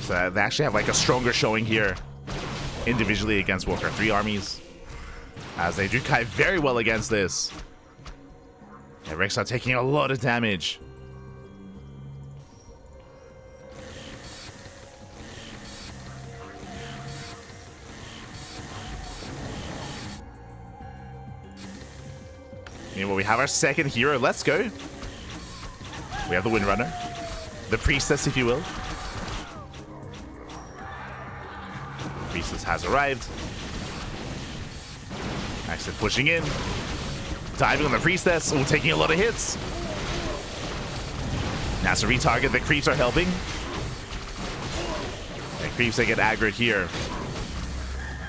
So they actually have like a stronger showing here individually against Warcraft 3 armies, as they do Kai very well against this. Yeah, Rex are taking a lot of damage. Meanwhile, we have our second hero. Let's go. We have the Windrunner. the priestess, if you will. Priestess has arrived. MacSed pushing in. Diving on the priestess. Oh, taking a lot of hits. Now to retarget. The creeps are helping. The creeps, they get aggroed here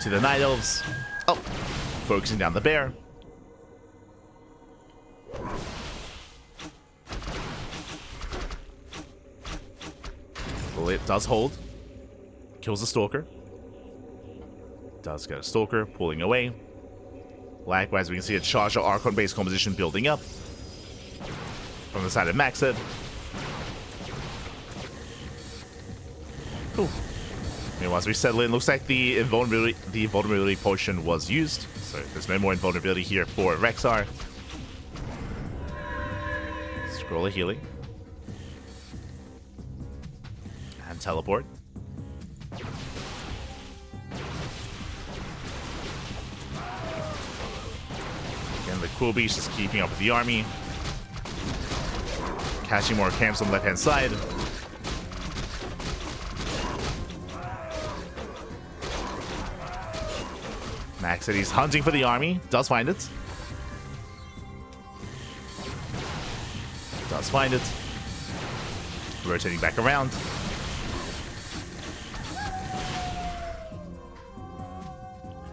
to the Night Elves. Oh, focusing down the bear. LawLiet does hold. Kills the Stalker. Does get a Stalker, pulling away. Likewise, we can see a Charger Archon-based composition building up from the side of MacSed. Cool. Meanwhile, as we settle in, looks like the invulnerability potion was used, so there's no more invulnerability here for Rexar. Scroll of healing. And teleport. Again, the Cool Beast is keeping up with the army. Catching more camps on the left-hand side. MacSed, he's hunting for the army. Does find it. Does find it. Rotating back around.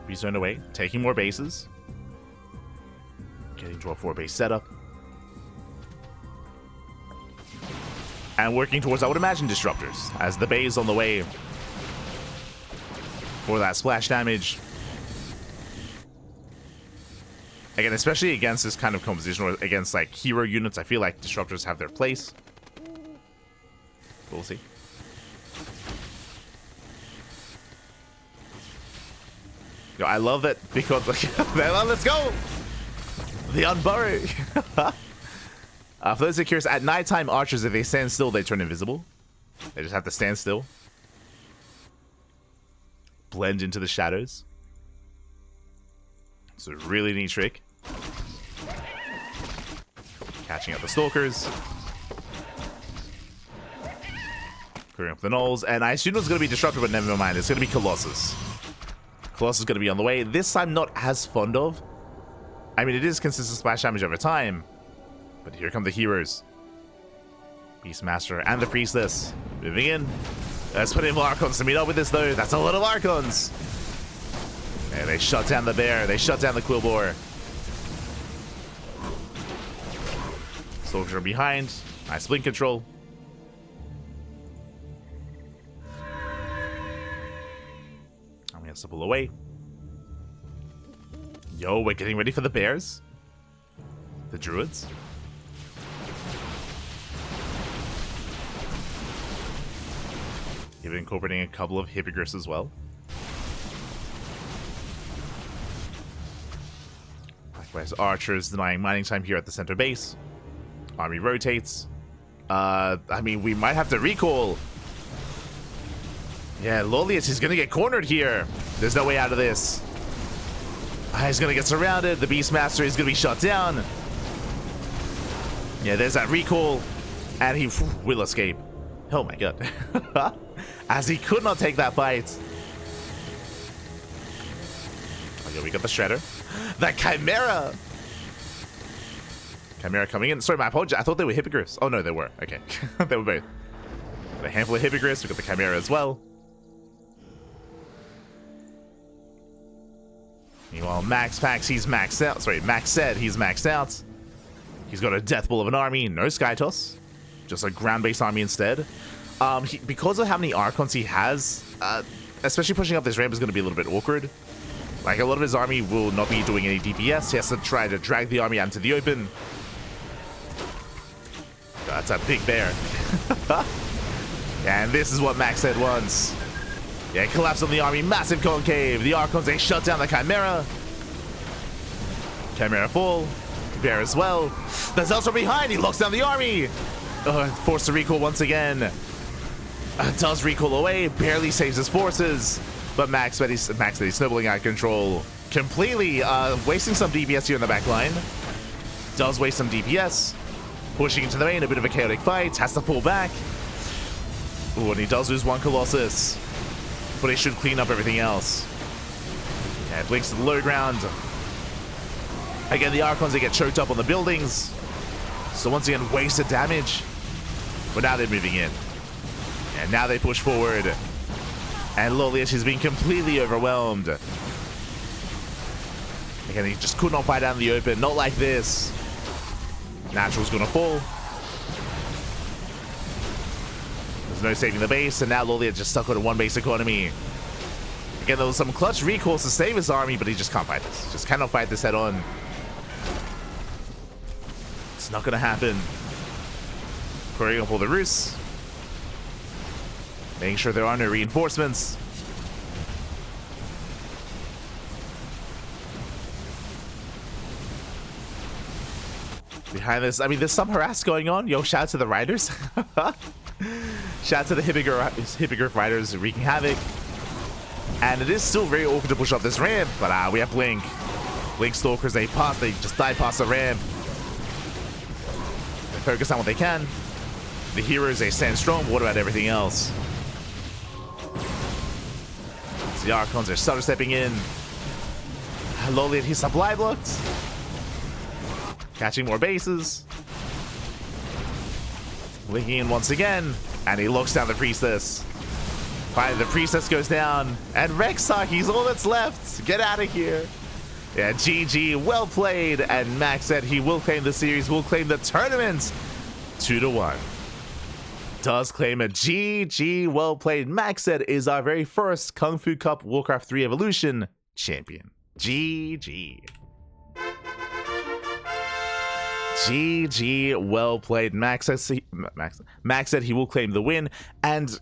Rezone away. Taking more bases. Getting to a 4-base setup. And working towards, I would imagine, disruptors. As the base on the way for that splash damage. Again, especially against this kind of composition, or against like hero units, I feel like disruptors have their place. We'll see. Yo, I love that because let's go! The unburrow. For those who are curious, at nighttime archers, if they stand still, they turn invisible. They just have to stand still. Blend into the shadows. It's a really neat trick. Catching up the Stalkers. Clearing up the Gnolls. And I assumed it was going to be Disruptor, but never mind. It's going to be Colossus. Colossus is going to be on the way. This I'm not as fond of. I mean, it is consistent splash damage over time. But here come the heroes. Beastmaster and the Priestess. Moving in. Let's put in more Archons to meet up with this, though. That's a lot of Archons. And they shut down the bear. They shut down the Quillbore. Soldiers are behind. Nice blink control. And we have to pull away. Yo, we're getting ready for the bears. The druids. Even incorporating a couple of hippogriffs as well. Likewise, archers denying mining time here at the center base. Army rotates. I mean, we might have to recall. Yeah, LawLiet is going to get cornered here. There's no way out of this. He's going to get surrounded. The Beastmaster is going to be shut down. Yeah, there's that recall. And he will escape. Oh my god. As he could not take that fight. Oh yeah, we got the Shredder. The Chimera! Chimera coming in. Sorry, my apologies. I thought they were hippogriffs. Oh no, they were. Okay. They were both. Got a handful of hippogriffs. We got the Chimera as well. Meanwhile, he's maxed out. Sorry, MacSed, he's maxed out. He's got a death ball of an army. No Skytoss. Just a ground-based army instead. Because of how many Archons he has, especially pushing up this ramp is going to be a little bit awkward. Like, a lot of his army will not be doing any DPS. He has to try to drag the army out into the open. That's a big bear. And this is what MacSed wants. Yeah, collapse on the army, massive concave. The Archons, they shut down the Chimera. Chimera fall. Bear as well. There's also behind. He locks down the army. Forced to recall once again. Does recall away. Barely saves his forces. But MacSed, he's sniveling out of control completely. Wasting some DPS here in the back line. Does waste some DPS. Pushing into the main. A bit of a chaotic fight. Has to pull back. Ooh, and he does lose one Colossus, but he should clean up everything else. Yeah, blinks to the low ground. Again, the Archons, they get choked up on the buildings. So once again, wasted damage. But now they're moving in. And now they push forward. And LawLiet is being completely overwhelmed. Again, he just could not fight out in the open. Not like this. Natural's gonna fall. There's no saving the base, and now LawLiet just stuck on a one base economy. Again, there was some clutch recourse to save his army, but he just can't fight this. Just cannot fight this head on. It's not gonna happen. Querying up all the roosts. Making sure there are no reinforcements. Behind this, I mean, there's some harass going on. Yo, shout out to the riders. Shout out to the Hippogriff riders wreaking havoc. And it is still very awkward to push up this ramp, but we have Blink. Blink Stalkers, they just dive past the ramp. They focus on what they can. The heroes, they stand strong, but what about everything else? So the Archons are stutter stepping in. LawLiet, he's supply blocked. Catching more bases. Linking in once again, and he locks down the Priestess. Finally, the Priestess goes down, and Rexarch, he's all that's left. Get out of here. Yeah, GG, well played, and MacSed, he will claim the series, will claim the tournament. 2-1. Does claim a GG, well played. MacSed is our very first KungFu Cup Warcraft 3 Evolution champion. GG. GG, well played. MacSed, he will claim the win. And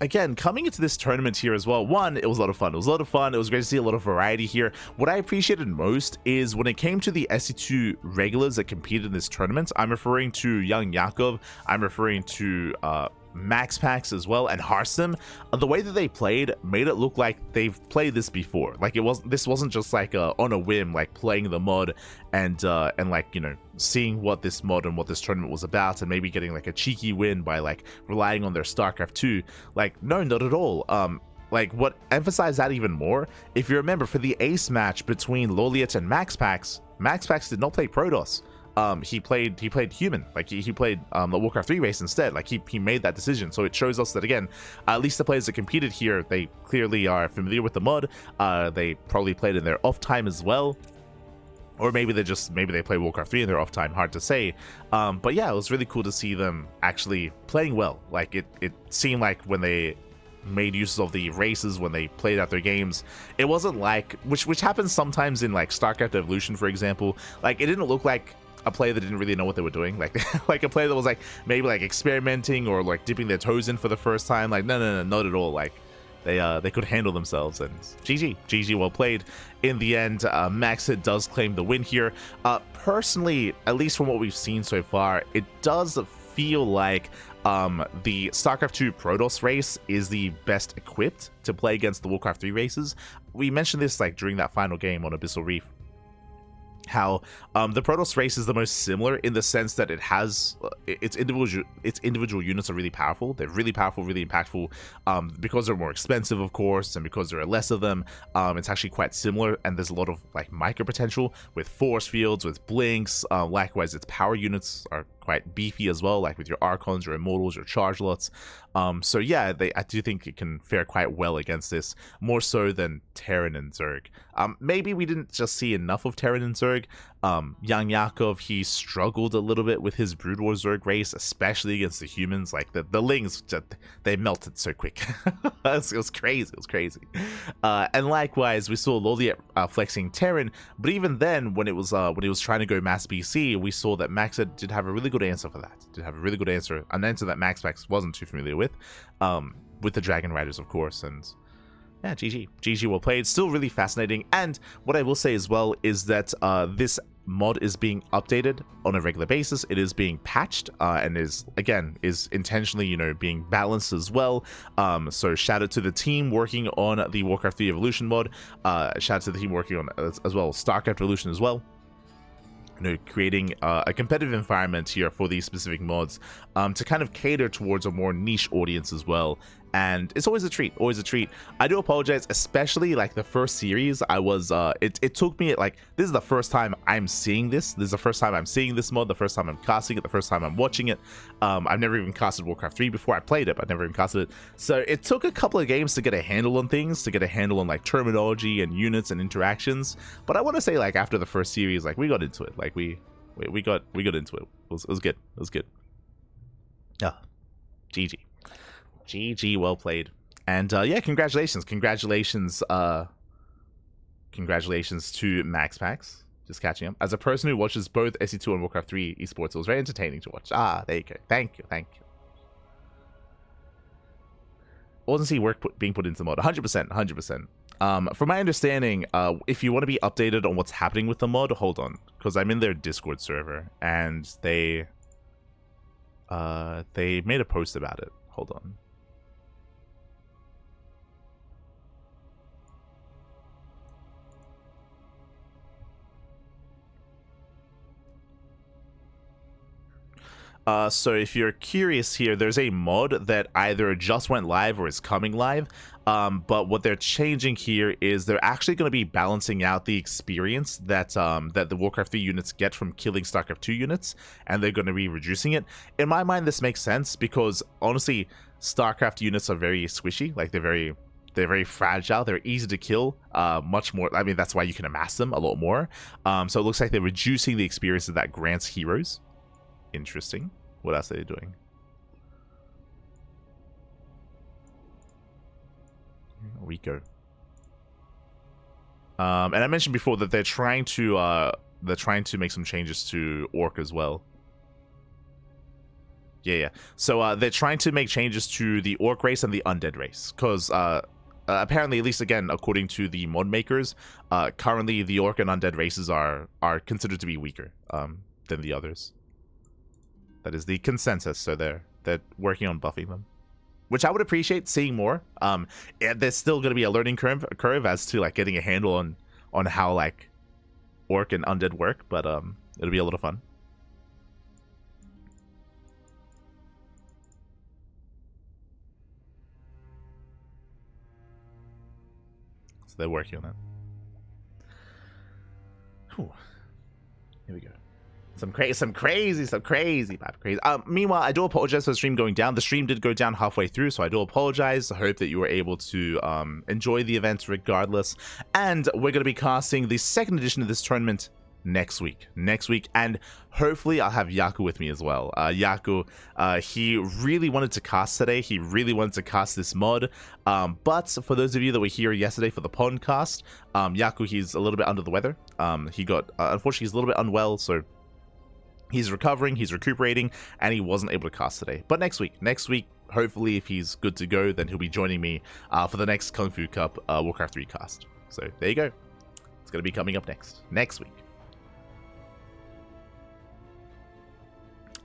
again, coming into this tournament here as well, one, it was a lot of fun. It was a lot of fun. It was great to see a lot of variety here. What I appreciated most is when it came to the SC2 regulars that competed in this tournament, I'm referring to Young Yakov, I'm referring to Max Packs as well, and Harsem. The way that they played made it look like they've played this before. Like this wasn't just like on a whim, like playing the mod and like, you know, seeing what this mod and what this tournament was about, and maybe getting like a cheeky win by like relying on their StarCraft 2. Like, no, not at all. Like, what emphasized that even more, if you remember, for the ace match between LawLiet and Max Packs did not play Protoss. He played human. Like he played the Warcraft 3 race instead. Like he made that decision. So it shows us that, again, at least the players that competed here, they clearly are familiar with the mod. They probably played in their off time as well, or maybe they play Warcraft 3 in their off time. Hard to say. But yeah, it was really cool to see them actually playing well. Like it seemed like when they made use of the races, when they played out their games, it wasn't like which happens sometimes in like StarCraft Evolution, for example. Like it didn't look like a player that didn't really know what they were doing, like like a player that was like maybe like experimenting or like dipping their toes in for the first time. Like no, not at all. Like they could handle themselves, and GG, well played. In the end, MacSed does claim the win here. Personally, at least from what we've seen so far, it does feel like the StarCraft 2 Protoss race is the best equipped to play against the Warcraft 3 races. We mentioned this like during that final game on Abyssal Reef, how the Protoss race is the most similar in the sense that it has its individual units are really powerful. They're really powerful, really impactful, because they're more expensive, of course, and because there are less of them. It's actually quite similar, and there's a lot of like micro potential with force fields, with blinks. Likewise, its power units are quite beefy as well, like with your Archons, your Immortals, your Charge Lots. So yeah, I do think it can fare quite well against this, more so than Terran and Zerg. Maybe we didn't just see enough of Terran and Zerg. Young Yakov, he struggled a little bit with his Brood War Zerg race, especially against the humans. Like the Lings, they melted so quick. It was crazy. And likewise, we saw LawLiet flexing Terran, but even then, when he was trying to go mass BC, we saw that MacSed did have a really good answer for that. An answer that MaxPax wasn't too familiar with the Dragon Riders, of course. And yeah, GG, well played. Still really fascinating. And what I will say as well is that this mod is being updated on a regular basis. It is being patched and is intentionally, you know, being balanced as well. So shout out to the team working on the Warcraft 3 Evolution mod. Shout out to the team working on as well StarCraft Evolution as well. creating a competitive environment here for these specific mods to kind of cater towards a more niche audience as well. And it's always a treat, always a treat. I do apologize, especially like the first series. I was it took me like, this is the first time I'm seeing this. This is the first time I'm seeing this mod, the first time I'm casting it, the first time I'm watching it. I've never even casted Warcraft 3 before. I played it, but I never even casted it. So it took a couple of games to get a handle on things, to get a handle on like terminology and units and interactions. But I want to say, like, after the first series, like, we got into it. Like we got into it. It was good. It was good. Ah, GG. GG, well played. And yeah, congratulations to MaxPax. Just catching up. As a person who watches both SC2 and Warcraft 3 esports, it was very entertaining to watch. Ah, there you go. Thank you. Wasn't see work being put into the mod. 100%. From my understanding, if you want to be updated on what's happening with the mod, hold on, because I'm in their Discord server and they made a post about it. Hold on. So if you're curious here, there's a mod that either just went live or is coming live. But what they're changing here is they're actually going to be balancing out the experience that that the Warcraft 3 units get from killing StarCraft 2 units, and they're going to be reducing it. In my mind, this makes sense because honestly, StarCraft units are very squishy. Like they're very fragile. They're easy to kill. Much more. I mean, that's why you can amass them a lot more. So it looks like they're reducing the experiences that grants heroes. Interesting. What else are they doing? Rico. And I mentioned before that they're trying to make some changes to Orc as well. Yeah. So they're trying to make changes to the Orc race and the Undead race, because apparently, at least again according to the mod makers, currently the Orc and Undead races are considered to be weaker than the others. That is the consensus, so they're working on buffing them, which I would appreciate seeing more. And there's still going to be a learning curve as to like getting a handle on how like Orc and Undead work, but it'll be a lot of fun. So they're working on that. Whew. Here we go. Some crazy. Meanwhile, I do apologize for the stream going down. The stream did go down halfway through, so I do apologize. I hope that you were able to enjoy the event regardless. And we're going to be casting the second edition of this tournament next week, and hopefully I'll have Yaku with me as well. Yaku, he really wanted to cast today. He really wanted to cast this mod, but for those of you that were here yesterday for the podcast, Yaku, he's a little bit under the weather. He got unfortunately he's a little bit unwell, so he's recovering, he's recuperating, and he wasn't able to cast today. But next week, hopefully if he's good to go, then he'll be joining me for the next KungFu Cup Warcraft 3 cast. So there you go. It's going to be coming up next week.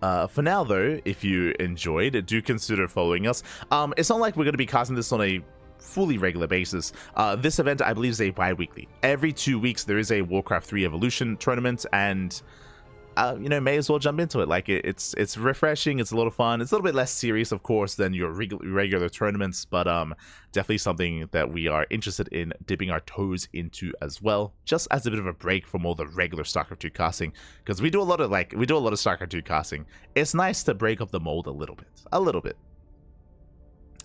For now, though, if you enjoyed, do consider following us. It's not like we're going to be casting this on a fully regular basis. This event, I believe, is a bi-weekly. Every 2 weeks, there is a Warcraft 3 Evolution tournament, and you know, may as well jump into it. Like it's refreshing. It's a lot of fun. It's a little bit less serious, of course, than your regular tournaments, but definitely something that we are interested in dipping our toes into as well, just as a bit of a break from all the regular StarCraft 2 casting, because we do a lot of StarCraft 2 casting. It's nice to break up the mold a little bit,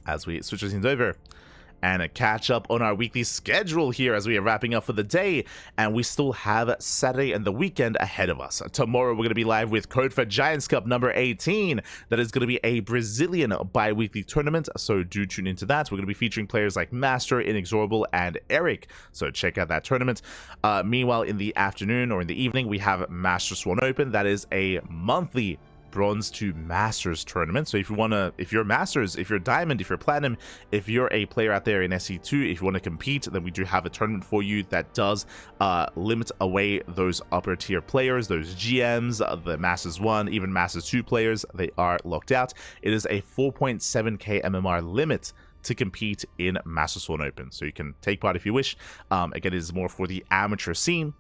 as we switch things over and catch up on our weekly schedule here as we are wrapping up for the day. And we still have Saturday and the weekend ahead of us. Tomorrow, we're going to be live with Code for Giants Cup number 18. That is going to be a Brazilian bi-weekly tournament, so do tune into that. We're going to be featuring players like Master, Inexorable, and Eric, so check out that tournament. Meanwhile, in the afternoon or in the evening, we have Master Swan Open. That is a monthly Bronze to Masters tournament. So if you're Masters, if you're Diamond, if you're Platinum, if you're a player out there in SC2, if you want to compete, then we do have a tournament for you that does limit away those upper tier players, those GMs, the Masters 1, even Masters 2 players. They are locked out. It is a 4.7k MMR limit to compete in Master Swan Open, so you can take part if you wish. Again, it is more for the amateur scene.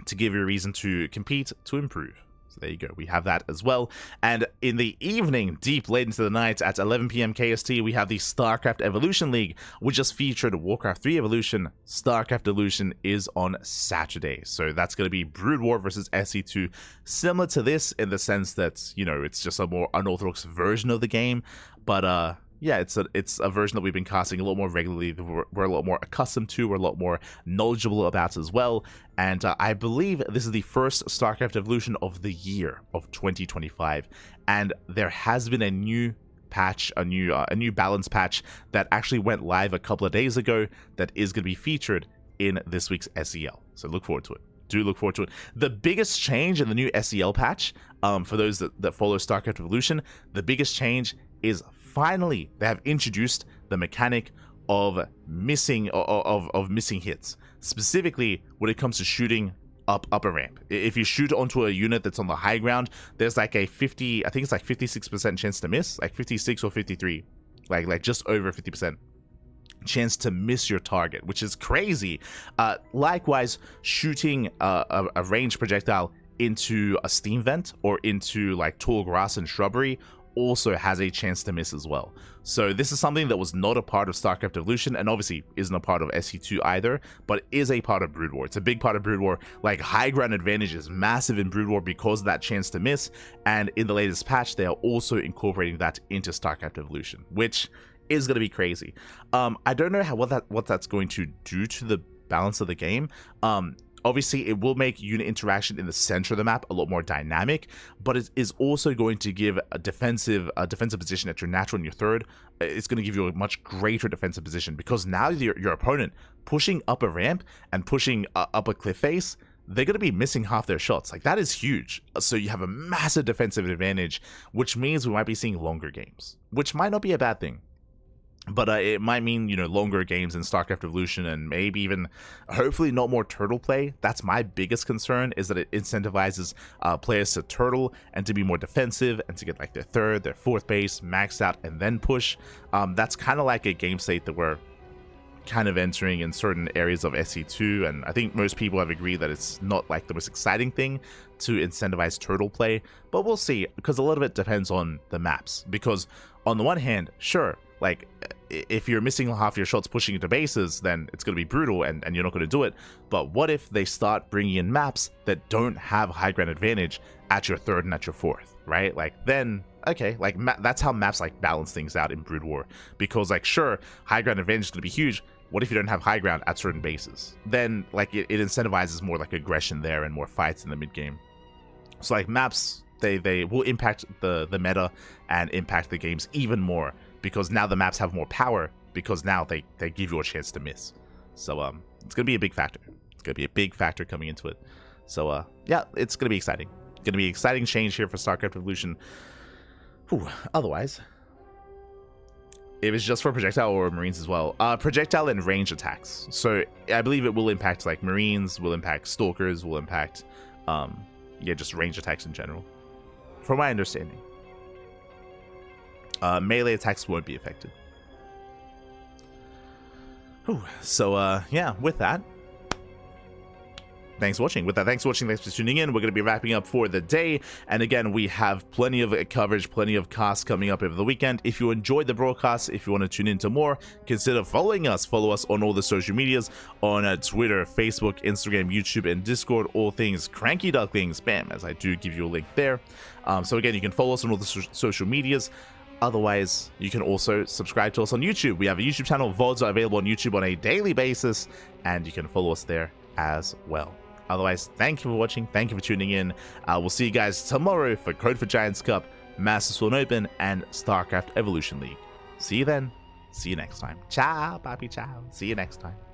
to give you a reason to compete, to improve. So there you go, we have that as well. And in the evening, deep late into the night at 11 p.m. KST, we have the StarCraft Evolution League, which just featured Warcraft 3 Evolution. StarCraft Evolution is on Saturday. So that's going to be Brood War versus SC2. Similar to this in the sense that, you know, it's just a more unorthodox version of the game. But, yeah, it's a version that we've been casting a lot more regularly, we're a lot more accustomed to, we're a lot more knowledgeable about as well. And I believe this is the first StarCraft Evolution of the year of 2025. And there has been a new patch, a new balance patch that actually went live a couple of days ago that is going to be featured in this week's SEL. So look forward to it. Do look forward to it. The biggest change in the new SEL patch, for those that follow StarCraft Evolution, the biggest change is finally they have introduced the mechanic of missing hits, specifically when it comes to shooting up a ramp. If you shoot onto a unit that's on the high ground, there's like a 50, I think it's like 56% chance to miss, like 56 or 53, like just over 50% chance to miss your target, which is crazy. Likewise, shooting a ranged projectile into a steam vent or into like tall grass and shrubbery also has a chance to miss as well. So this is something that was not a part of StarCraft Evolution, and obviously isn't a part of SC2 either, but is a part of Brood War. It's a big part of Brood War. Like, high ground advantage is massive in Brood War because of that chance to miss, and in the latest patch they are also incorporating that into StarCraft Evolution, which is going to be crazy. I don't know what that's going to do to the balance of the game. Obviously, it will make unit interaction in the center of the map a lot more dynamic, but it is also going to give a defensive position at your natural and your third. It's going to give you a much greater defensive position because now your opponent pushing up a ramp and pushing up a cliff face, they're going to be missing half their shots. Like, that is huge. So you have a massive defensive advantage, which means we might be seeing longer games, which might not be a bad thing. But it might mean, you know, longer games in StarCraft Evolution, and maybe even, hopefully, not more turtle play. That's my biggest concern, is that it incentivizes players to turtle and to be more defensive and to get like their third, their fourth base maxed out and then push. That's kind of like a game state that we're kind of entering in certain areas of SC2, and I think most people have agreed that it's not like the most exciting thing to incentivize turtle play, but we'll see, because a lot of it depends on the maps. Because on the one hand, sure, like, if you're missing half your shots pushing into bases, then it's going to be brutal and you're not going to do it. But what if they start bringing in maps that don't have high ground advantage at your third and at your fourth, right? Like, then, okay, like, that's how maps like balance things out in Brood War. Because, like, sure, high ground advantage is going to be huge. What if you don't have high ground at certain bases? Then, like, it incentivizes more like aggression there and more fights in the mid game. So, like, maps, they will impact the meta and impact the games even more, because now the maps have more power, because now they give you a chance to miss. So it's gonna be a big factor. It's gonna be a big factor coming into it. So yeah, it's gonna be exciting. It's gonna be an exciting change here for StarCraft Evolution. Whew. Otherwise, it was just for projectile or marines as well. Projectile and range attacks. So I believe it will impact like marines, will impact stalkers, will impact yeah, just range attacks in general, from my understanding. Melee attacks won't be affected. Whew. So yeah, with that, thanks for watching. Thanks for tuning in. We're going to be wrapping up for the day. And again, we have plenty of coverage, plenty of casts coming up over the weekend. If you enjoyed the broadcast, if you want to tune into more, consider following us. Follow us on all the social medias, on Twitter, Facebook, Instagram, YouTube, and Discord. All things KranKy Ducklings. Bam, as I do give you a link there. So again, you can follow us on all the social medias. Otherwise, you can also subscribe to us on YouTube. We have a YouTube channel. VODs are available on YouTube on a daily basis, and you can follow us there as well. Otherwise, thank you for watching. Thank you for tuning in. We'll see you guys tomorrow for KungFu Giants Cup, Masters Sworn Open, and StarCraft Evolution League. See you then. See you next time. Ciao, papi, ciao. See you next time.